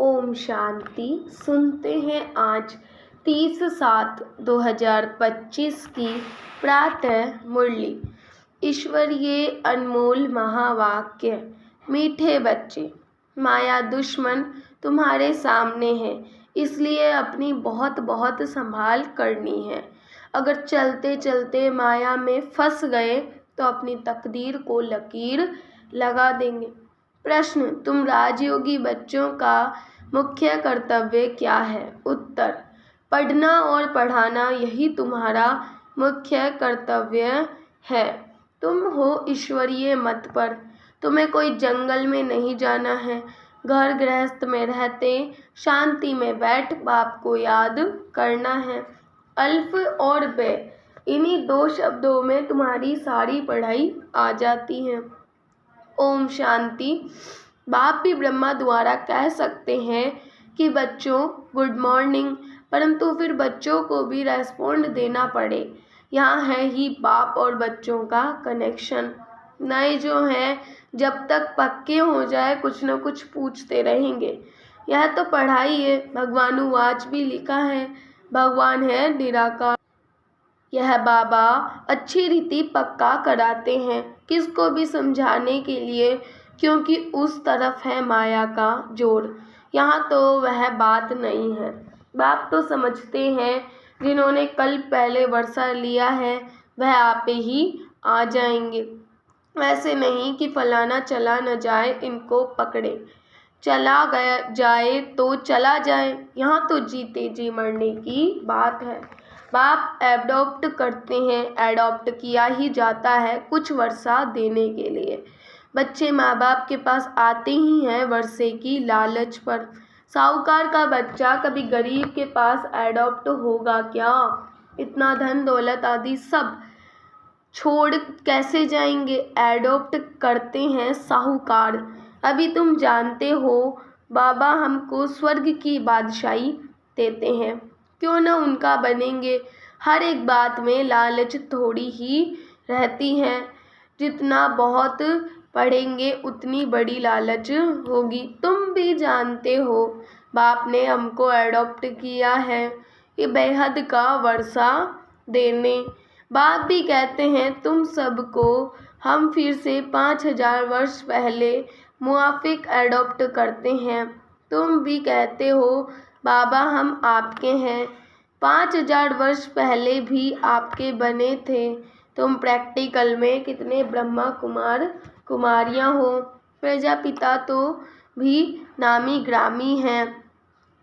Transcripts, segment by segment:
ओम शांति। सुनते हैं आज 30/7/2025 की प्रातः मुरली। ईश्वरीय अनमोल महावाक्य। मीठे बच्चे, माया दुश्मन तुम्हारे सामने है, इसलिए अपनी बहुत बहुत संभाल करनी है। अगर चलते चलते माया में फंस गए तो अपनी तकदीर को लकीर लगा देंगे। प्रश्न, तुम राजयोगी बच्चों का मुख्य कर्तव्य क्या है? उत्तर, पढ़ना और पढ़ाना, यही तुम्हारा मुख्य कर्तव्य है। तुम हो ईश्वरीय मत पर, तुम्हें कोई जंगल में नहीं जाना है। घर गृहस्थ में रहते शांति में बैठ बाप को याद करना है। अल्फ और बे, इन्हीं 2 शब्दों में तुम्हारी सारी पढ़ाई आ जाती है। ओम शांति। बाप भी ब्रह्मा द्वारा कह सकते हैं कि बच्चों गुड मॉर्निंग, परंतु फिर बच्चों को भी रेस्पॉन्ड देना पड़े। यहाँ है ही बाप और बच्चों का कनेक्शन। नए जो हैं जब तक पक्के हो जाए कुछ न कुछ पूछते रहेंगे। यह तो पढ़ाई है। भगवानुवाच भी लिखा है, भगवान है निराकार। यह बाबा अच्छी रीति पक्का कराते हैं, किसको भी समझाने के लिए, क्योंकि उस तरफ है माया का जोर। यहाँ तो वह बात नहीं है। बाप तो समझते हैं जिन्होंने कल पहले वर्षा लिया है वह आपे ही आ जाएंगे। वैसे नहीं कि फलाना चला न जाए इनको पकड़े, चला गया जाए तो चला जाए। यहाँ तो जीते जी मरने की बात है। बाप एडॉप्ट करते हैं, एडॉप्ट किया ही जाता है कुछ वर्षा देने के लिए। बच्चे माँ बाप के पास आते ही हैं वर्षे की लालच पर। साहूकार का बच्चा कभी गरीब के पास एडॉप्ट होगा क्या? इतना धन दौलत आदि सब छोड़ कैसे जाएंगे? एडॉप्ट करते हैं साहूकार। अभी तुम जानते हो बाबा हमको स्वर्ग की बादशाही देते हैं, क्यों न उनका बनेंगे। हर एक बात में लालच थोड़ी ही रहती है। जितना बहुत पढ़ेंगे उतनी बड़ी लालच होगी। तुम भी जानते हो बाप ने हमको एडॉप्ट किया है ये बेहद का वर्षा देने। बाप भी कहते हैं तुम सबको हम फिर से 5000 वर्ष पहले मुआफिक एडॉप्ट करते हैं। तुम भी कहते हो बाबा हम आपके हैं, 5000 वर्ष पहले भी आपके बने थे। तुम प्रैक्टिकल में कितने ब्रह्मा कुमार कुमारियाँ हो। प्रजापिता तो भी नामी ग्रामी हैं।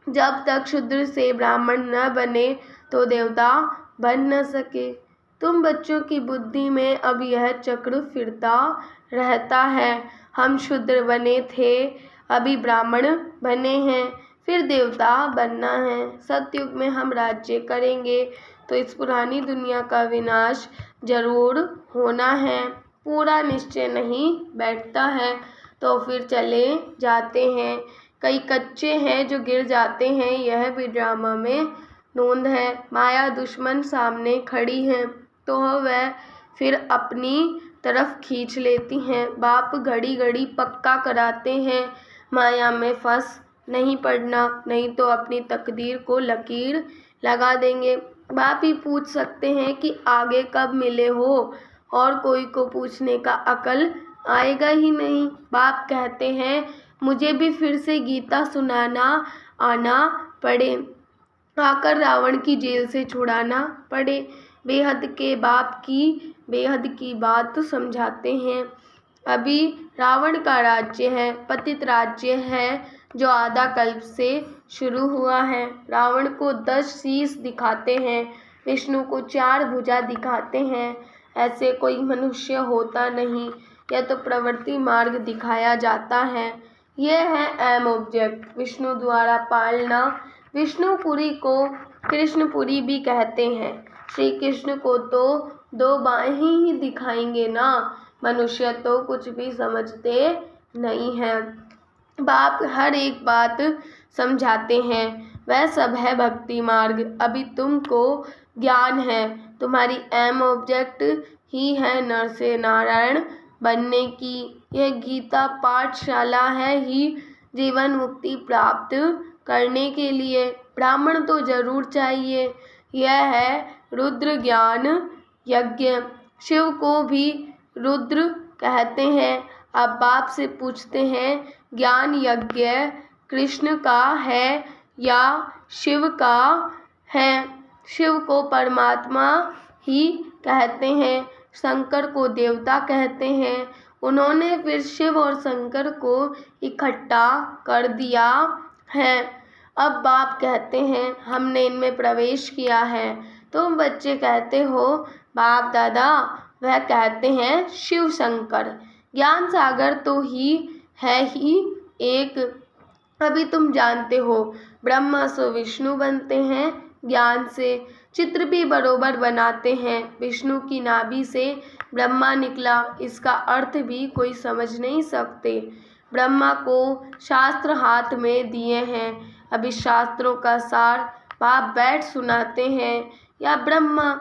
जब तक शूद्र से ब्राह्मण न बने तो देवता बन न सके। तुम बच्चों की बुद्धि में अब यह चक्र फिरता रहता है। हम शूद्र बने थे, अभी ब्राह्मण बने हैं, फिर देवता बनना है। सतयुग में हम राज्य करेंगे तो इस पुरानी दुनिया का विनाश जरूर होना है। पूरा निश्चय नहीं बैठता है तो फिर चले जाते हैं। कई कच्चे हैं जो गिर जाते हैं, यह भी ड्रामा में नोंद है। माया दुश्मन सामने खड़ी है तो वह फिर अपनी तरफ खींच लेती हैं। बाप घड़ी घड़ी पक्का कराते हैं माया में फंस नहीं पड़ना, नहीं तो अपनी तकदीर को लकीर लगा देंगे। बाप ही पूछ सकते हैं कि आगे कब मिले हो, और कोई को पूछने का अकल आएगा ही नहीं। बाप कहते हैं मुझे भी फिर से गीता सुनाना आना पड़े, आकर रावण की जेल से छुड़ाना पड़े। बेहद के बाप की बेहद की बात समझाते हैं। अभी रावण का राज्य है, पतित राज्य है जो आधा कल्प से शुरू हुआ है। रावण को 10 शीश दिखाते हैं, विष्णु को 4 भुजा दिखाते हैं। ऐसे कोई मनुष्य होता नहीं, यह तो प्रवृत्ति मार्ग दिखाया जाता है। यह है एम ऑब्जेक्ट, विष्णु द्वारा पालना। विष्णुपुरी को कृष्णपुरी भी कहते हैं। श्री कृष्ण को तो 2 बाहें ही दिखाएंगे ना। मनुष्य तो कुछ भी समझते नहीं हैं। बाप हर एक बात समझाते हैं, वह सब है भक्ति मार्ग। अभी तुमको ज्ञान है, तुम्हारी एम ऑब्जेक्ट ही है नर से नारायण बनने की। यह गीता पाठशाला है ही जीवन मुक्ति प्राप्त करने के लिए ब्राह्मण तो जरूर चाहिए। यह है रुद्र ज्ञान यज्ञ। शिव को भी रुद्र कहते हैं। अब बाप से पूछते हैं, ज्ञान यज्ञ कृष्ण का है या शिव का है? शिव को परमात्मा ही कहते हैं, शंकर को देवता कहते हैं। उन्होंने फिर शिव और शंकर को इकट्ठा कर दिया है। अब बाप कहते हैं, हमने इनमें प्रवेश किया है। तुम बच्चे कहते हो बाप दादा, वह कहते हैं शिव शंकर। ज्ञान सागर तो है ही एक। अभी तुम जानते हो ब्रह्मा से विष्णु बनते हैं ज्ञान से। चित्र भी बरोबर बनाते हैं। विष्णु की नाभि से ब्रह्मा निकला, इसका अर्थ भी कोई समझ नहीं सकते। ब्रह्मा को शास्त्र हाथ में दिए हैं। अभी शास्त्रों का सार बाप बैठ सुनाते हैं या ब्रह्मा,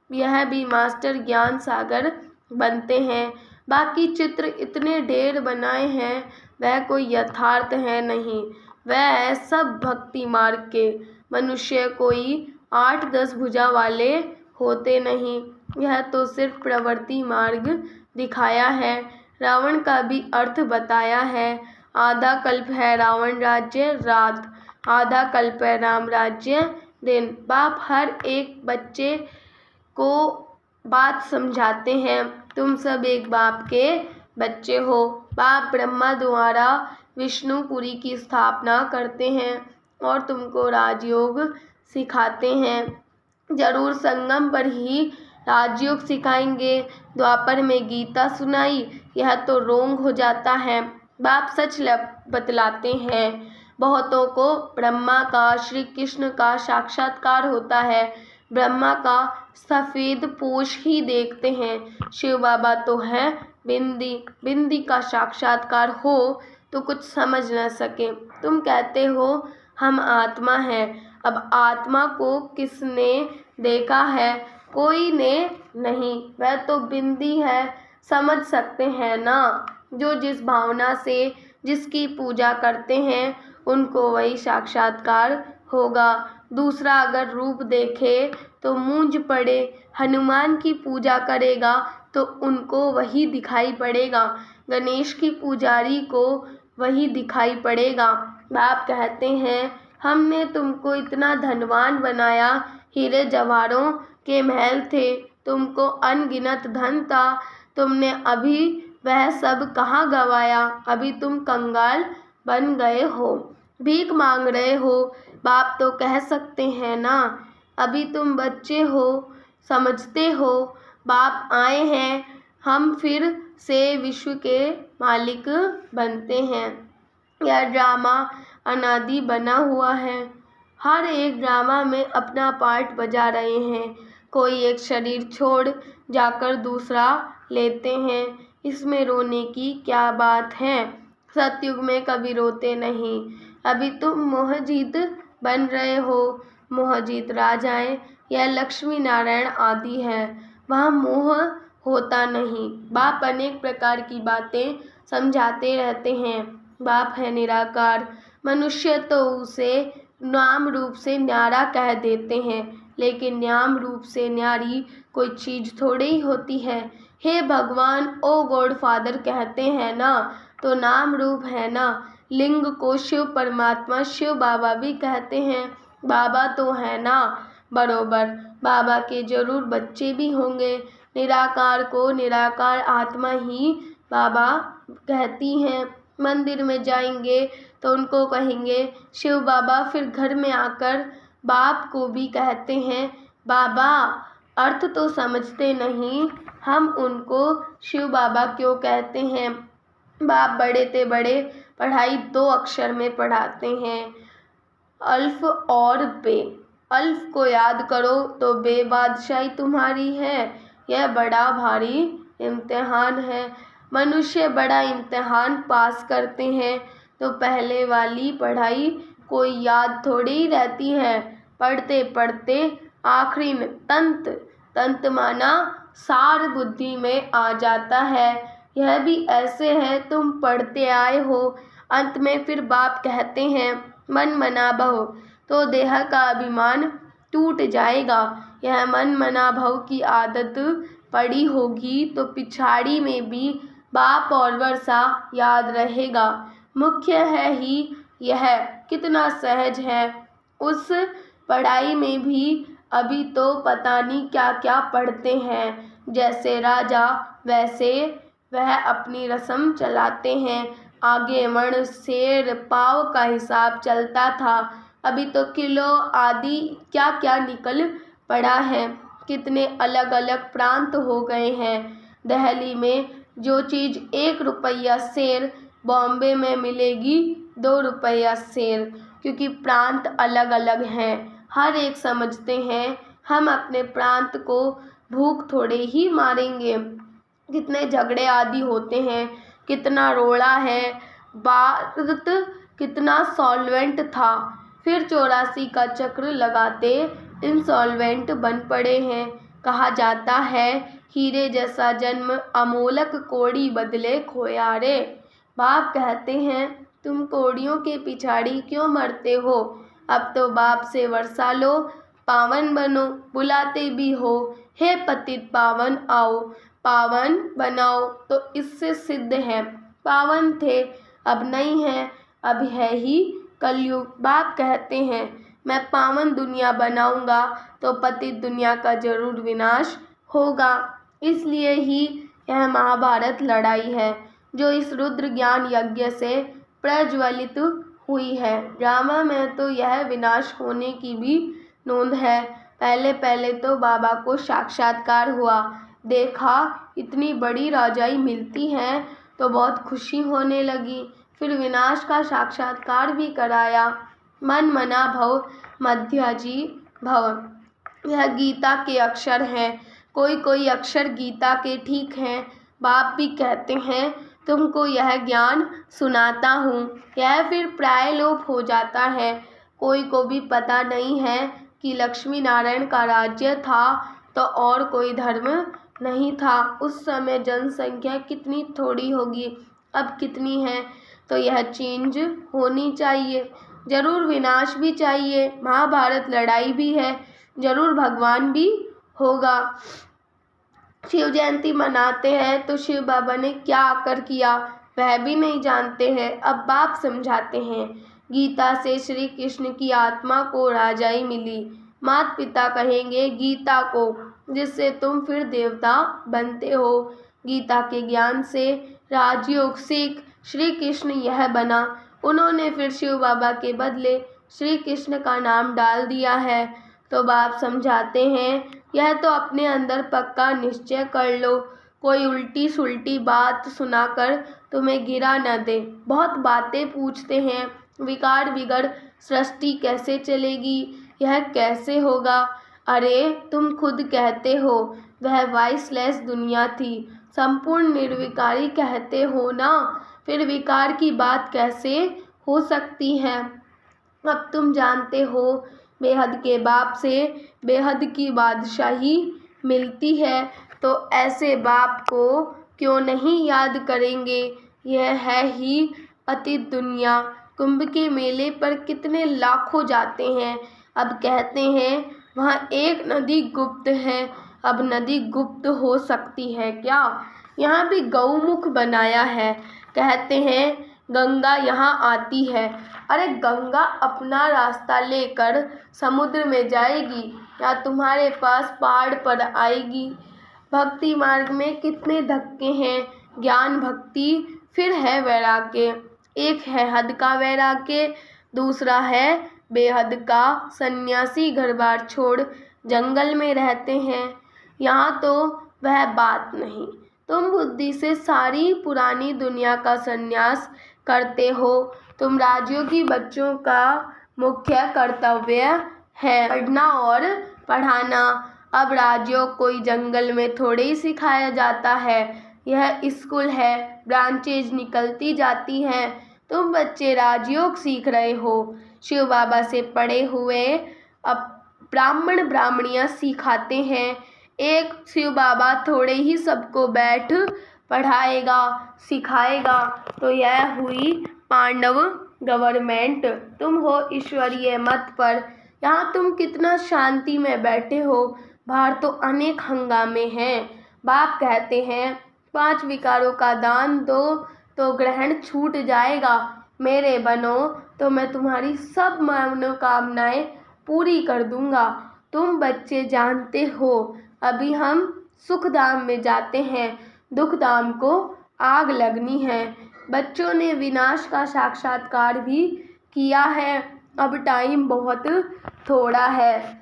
यह भी मास्टर ज्ञान सागर बनते हैं। बाकी चित्र इतने ढेर बनाए हैं, वह कोई यथार्थ है नहीं। वह सब भक्ति मार्ग के मनुष्य कोई 8-10 भुजा वाले होते नहीं। यह तो सिर्फ प्रवृत्ति मार्ग दिखाया है। रावण का भी अर्थ बताया है। आधा कल्प है रावण राज्य रात, आधा कल्प है राम राज्य दिन। बाप हर एक बच्चे को बात समझाते हैं। तुम सब एक बाप के बच्चे हो। बाप ब्रह्मा द्वारा विष्णुपुरी की स्थापना करते हैं और तुमको राजयोग सिखाते हैं। जरूर संगम पर ही राजयोग सिखाएंगे। द्वापर में गीता सुनाई, यह तो रोंग हो जाता है। बाप सच बतलाते हैं। बहुतों को ब्रह्मा का, श्री कृष्ण का साक्षात्कार होता है। ब्रह्मा का सफ़ेद पोश ही देखते हैं। शिव बाबा तो है बिंदी। बिंदी का साक्षात्कार हो तो कुछ समझ न सके। तुम कहते हो हम आत्मा हैं। अब आत्मा को किसने देखा है? कोई ने नहीं। वह तो बिंदी है, समझ सकते हैं ना। जो जिस भावना से जिसकी पूजा करते हैं, उनको वही साक्षात्कार होगा। दूसरा अगर रूप देखे तो मूंझ पड़े। हनुमान की पूजा करेगा तो उनको वही दिखाई पड़ेगा। गणेश की पुजारी को वही दिखाई पड़ेगा। बाप कहते हैं, हमने तुमको इतना धनवान बनाया। हीरे जवाहरों के महल थे, तुमको अनगिनत धन था। तुमने अभी वह सब कहाँ गंवाया? अभी तुम कंगाल बन गए हो, भीख मांग रहे हो। बाप तो कह सकते हैं ना, अभी तुम बच्चे हो, समझते हो। बाप आए हैं, हम फिर से विश्व के मालिक बनते हैं। यह ड्रामा अनादि बना हुआ है। हर एक ड्रामा में अपना पार्ट बजा रहे हैं। कोई एक शरीर छोड़ जाकर दूसरा लेते हैं। इसमें रोने की क्या बात है? सतयुग में कभी रोते नहीं। अभी तुम मोहजीत बन रहे हो। मोहजीत राजाएं या लक्ष्मी नारायण आदि है, वहाँ मोह होता नहीं। बाप अनेक प्रकार की बातें समझाते रहते हैं। बाप है निराकार। मनुष्य तो उसे नाम रूप से न्यारा कह देते हैं, लेकिन नाम रूप से न्यारी कोई चीज़ थोड़ी ही होती है। हे भगवान, ओ गॉड फादर कहते हैं ना, तो नाम रूप है ना। लिंग को शिव परमात्मा, शिव बाबा भी कहते हैं। बाबा तो है ना बरोबर। बाबा के जरूर बच्चे भी होंगे। निराकार को निराकार आत्मा ही बाबा कहती हैं। मंदिर में जाएंगे तो उनको कहेंगे शिव बाबा, फिर घर में आकर बाप को भी कहते हैं बाबा। अर्थ तो समझते नहीं, हम उनको शिव बाबा क्यों कहते हैं? बाप बड़े ते बड़े पढ़ाई 2 अक्षर में पढ़ाते हैं, अल्फ और बे। अल्फ को याद करो तो बे बादशाही तुम्हारी है। यह बड़ा भारी इम्तिहान है। मनुष्य बड़ा इम्तिहान पास करते हैं तो पहले वाली पढ़ाई कोई याद थोड़ी ही रहती है। पढ़ते पढ़ते आखिरी में तंत माना सार बुद्धि में आ जाता है। यह भी ऐसे है, तुम पढ़ते आए हो। अंत में फिर बाप कहते हैं, मन मना भव, तो देह का अभिमान टूट जाएगा। यह मन मना भव की आदत पड़ी होगी तो पिछाड़ी में भी बाप और वर्षा याद रहेगा। मुख्य है ही यह कितना सहज है। उस पढ़ाई में भी अभी तो पता नहीं क्या क्या पढ़ते हैं। जैसे राजा वैसे वह अपनी रस्म चलाते हैं। आगे मण शेर पाव का हिसाब चलता था, अभी तो किलो आदि क्या क्या निकल पड़ा है। कितने अलग अलग प्रांत हो गए हैं। दिल्ली में जो चीज़ 1 रुपया शेर बॉम्बे में मिलेगी 2 रुपया शेर, क्योंकि प्रांत अलग अलग हैं। हर एक समझते हैं हम अपने प्रांत को भूख थोड़े ही मारेंगे। कितने झगड़े आदि होते हैं, कितना रोड़ा है। भारत कितना सॉल्वेंट था, फिर 84 का चक्र लगाते इंसॉल्वेंट बन पड़े हैं। कहा जाता है हीरे जैसा जन्म अमोलक कोड़ी बदले खोया रे। बाप कहते हैं तुम कोड़ियों के पिछाड़ी क्यों मरते हो। अब तो बाप से वर्षा लो, पावन बनो। बुलाते भी हो, हे पतित पावन आओ, पावन बनाओ। तो इससे सिद्ध है पावन थे, अब नहीं है, अब है ही कलयुग। बाप कहते हैं मैं पावन दुनिया बनाऊंगा तो पतित दुनिया का जरूर विनाश होगा। इसलिए ही यह महाभारत लड़ाई है जो इस रुद्र ज्ञान यज्ञ से प्रज्वलित हुई है। ड्रामा में तो यह विनाश होने की भी नोंद है। पहले पहले तो बाबा को साक्षात्कार हुआ, देखा इतनी बड़ी राजाई मिलती है तो बहुत खुशी होने लगी। फिर विनाश का साक्षात्कार भी कराया। मन मना भव मध्याजी भव, यह गीता के अक्षर हैं। कोई कोई अक्षर गीता के ठीक हैं। बाप भी कहते हैं तुमको यह ज्ञान सुनाता हूँ। यह फिर प्राय लोप हो जाता है। कोई को भी पता नहीं है कि लक्ष्मी नारायण का राज्य था तो और कोई धर्म नहीं था। उस समय जनसंख्या कितनी थोड़ी होगी, अब कितनी है। तो यह चेंज होनी चाहिए, जरूर विनाश भी चाहिए। महाभारत लड़ाई भी है, जरूर भगवान भी होगा। शिव जयंती मनाते हैं तो शिव बाबा ने क्या आकर किया वह भी नहीं जानते हैं। अब बाप समझाते हैं गीता से श्री कृष्ण की आत्मा को राजाई मिली। माता पिता कहेंगे गीता को, जिससे तुम फिर देवता बनते हो। गीता के ज्ञान से राजयोग सीख श्री कृष्ण यह बना। उन्होंने फिर शिव बाबा के बदले श्री कृष्ण का नाम डाल दिया है। तो बाप समझाते हैं यह तो अपने अंदर पक्का निश्चय कर लो, कोई उल्टी सुल्टी बात सुनाकर तुम्हें गिरा न दे। बहुत बातें पूछते हैं, विकार बिगड़ सृष्टि कैसे चलेगी, यह कैसे होगा। अरे तुम खुद कहते हो वह वाइसलेस दुनिया थी, संपूर्ण निर्विकारी कहते हो ना, फिर विकार की बात कैसे हो सकती है। अब तुम जानते हो बेहद के बाप से बेहद की बादशाही मिलती है, तो ऐसे बाप को क्यों नहीं याद करेंगे। यह है ही अतीत दुनिया। कुंभ के मेले पर कितने लाखों जाते हैं। अब कहते हैं वहाँ एक नदी गुप्त है। अब नदी गुप्त हो सकती है क्या। यहाँ भी गौमुख बनाया है। कहते हैं गंगा यहाँ आती है। अरे गंगा अपना रास्ता लेकर समुद्र में जाएगी या तुम्हारे पास पहाड़ पर आएगी। भक्ति मार्ग में कितने धक्के हैं। ज्ञान भक्ति, फिर है वैराग्य। एक है हद का वैराग्य, दूसरा है बेहद का। सन्यासी घर बार छोड़ जंगल में रहते हैं, यहाँ तो वह बात नहीं। तुम बुद्धि से सारी पुरानी दुनिया का संन्यास करते हो। तुम राजयोगी बच्चों का मुख्य कर्तव्य है पढ़ना और पढ़ाना। अब राजयोग कोई जंगल में थोड़े ही सिखाया जाता है, यह स्कूल है, ब्रांचेज निकलती जाती हैं। तुम बच्चे राजयोग सीख रहे हो। शिव बाबा से पढ़े हुए अब ब्राह्मण ब्राह्मणियाँ सिखाते हैं। एक शिव बाबा थोड़े ही सबको बैठ पढ़ाएगा, सिखाएगा। तो यह हुई पांडव गवर्नमेंट। तुम हो ईश्वरीय मत पर। यहाँ तुम कितना शांति में बैठे हो। बाहर तो अनेक हंगामे हैं। बाप कहते हैं 5 विकारों का दान दो तो ग्रहण छूट जाएगा। मेरे बनो तो मैं तुम्हारी सब मनोकामनाएं पूरी कर दूंगा। तुम बच्चे जानते हो अभी हम सुख धाम में जाते हैं, दुख धाम को आग लगनी है। बच्चों ने विनाश का साक्षात्कार भी किया है। अब टाइम बहुत थोड़ा है,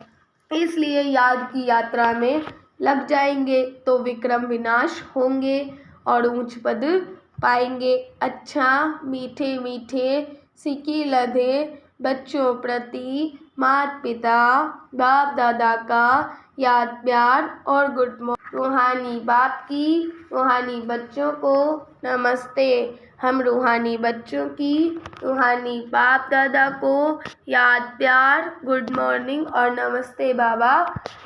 इसलिए याद की यात्रा में लग जाएंगे तो विक्रम विनाश होंगे और ऊंच पद पाएंगे। अच्छा मीठे मीठे सिक्के लदे बच्चों प्रति माता पिता बाप दादा का याद प्यार और गुड मॉर्निंग। रूहानी बाप की रूहानी बच्चों को नमस्ते। हम रूहानी बच्चों की रूहानी बाप दादा को याद प्यार गुड मॉर्निंग और नमस्ते बाबा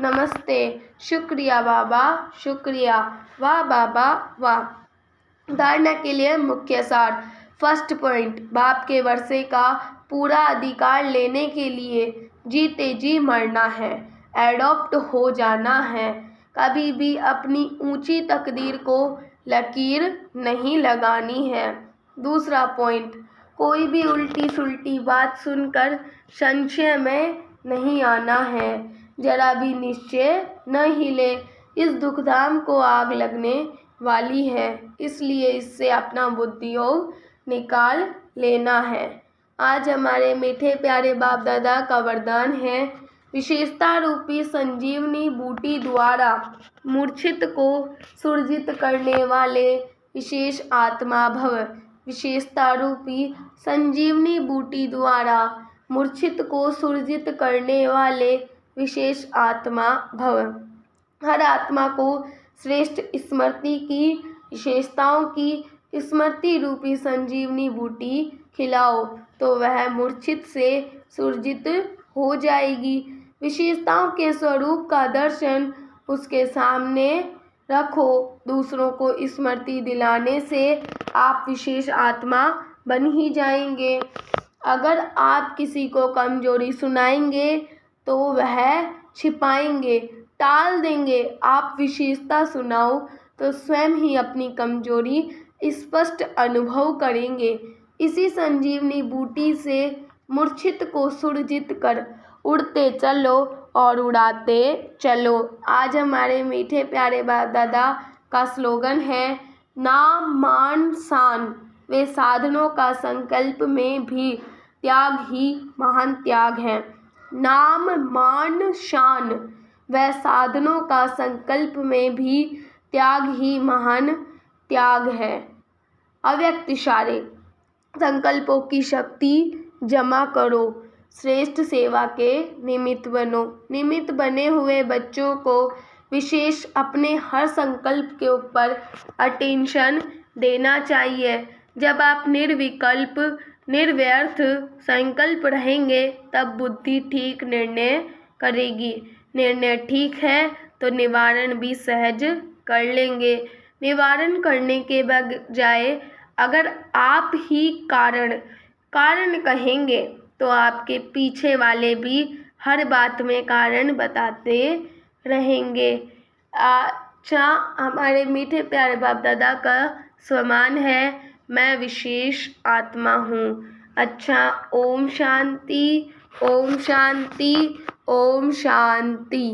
नमस्ते। शुक्रिया बाबा शुक्रिया। वाह बाबा वाह। धारणा के लिए मुख्य सार। फर्स्ट पॉइंट, बाप के वर्षे का पूरा अधिकार लेने के लिए जीते जी मरना है, एडॉप्ट हो जाना है। कभी भी अपनी ऊंची तकदीर को लकीर नहीं लगानी है। दूसरा पॉइंट, कोई भी उल्टी सुल्टी बात सुनकर संशय में नहीं आना है। जरा भी निश्चय न हिले। इस दुखधाम को आग लगने वाली है, इसलिए इससे अपना बुद्धियोग निकाल लेना है। आज हमारे मीठे प्यारे बाप दादा का वरदान है, विशेषता रूपी संजीवनी बूटी द्वारा मूर्छित को सुरजित करने वाले विशेष आत्मा भव। विशेषता रूपी संजीवनी बूटी द्वारा मूर्छित को सुरजित करने वाले विशेष आत्मा भव। हर आत्मा को श्रेष्ठ स्मृति की विशेषताओं की स्मृति रूपी संजीवनी बूटी खिलाओ तो वह मूर्छित से सुरजित हो जाएगी। विशेषताओं के स्वरूप का दर्शन उसके सामने रखो। दूसरों को स्मृति दिलाने से आप विशेष आत्मा बन ही जाएंगे। अगर आप किसी को कमजोरी सुनाएंगे तो वह छिपाएंगे, टाल देंगे। आप विशेषता सुनाओ तो स्वयं ही अपनी कमजोरी स्पष्ट अनुभव करेंगे। इसी संजीवनी बूटी से मूर्छित को सुरजित कर उड़ते चलो और उड़ाते चलो। आज हमारे मीठे प्यारे बाप दादा का स्लोगन है, नाम मान शान वे साधनों का संकल्प में भी त्याग ही महान त्याग है। नाम मान शान व साधनों का संकल्प में भी त्याग ही महान त्याग है। अव्यक्त इशारे। संकल्पों की शक्ति जमा करो, श्रेष्ठ सेवा के निमित्त बनो। निमित्त बने हुए बच्चों को विशेष अपने हर संकल्प के ऊपर अटेंशन देना चाहिए। जब आप निर्विकल्प निर्व्यर्थ संकल्प रहेंगे तब बुद्धि ठीक निर्णय करेगी। निर्णय ठीक है तो निवारण भी सहज कर लेंगे। निवारण करने के बजाय अगर आप ही कारण कहेंगे तो आपके पीछे वाले भी हर बात में कारण बताते रहेंगे। अच्छा हमारे मीठे प्यारे बाप दादा का स्वमान है, मैं विशेष आत्मा हूँ। अच्छा ओम शांति ओम शांति ओम शांति।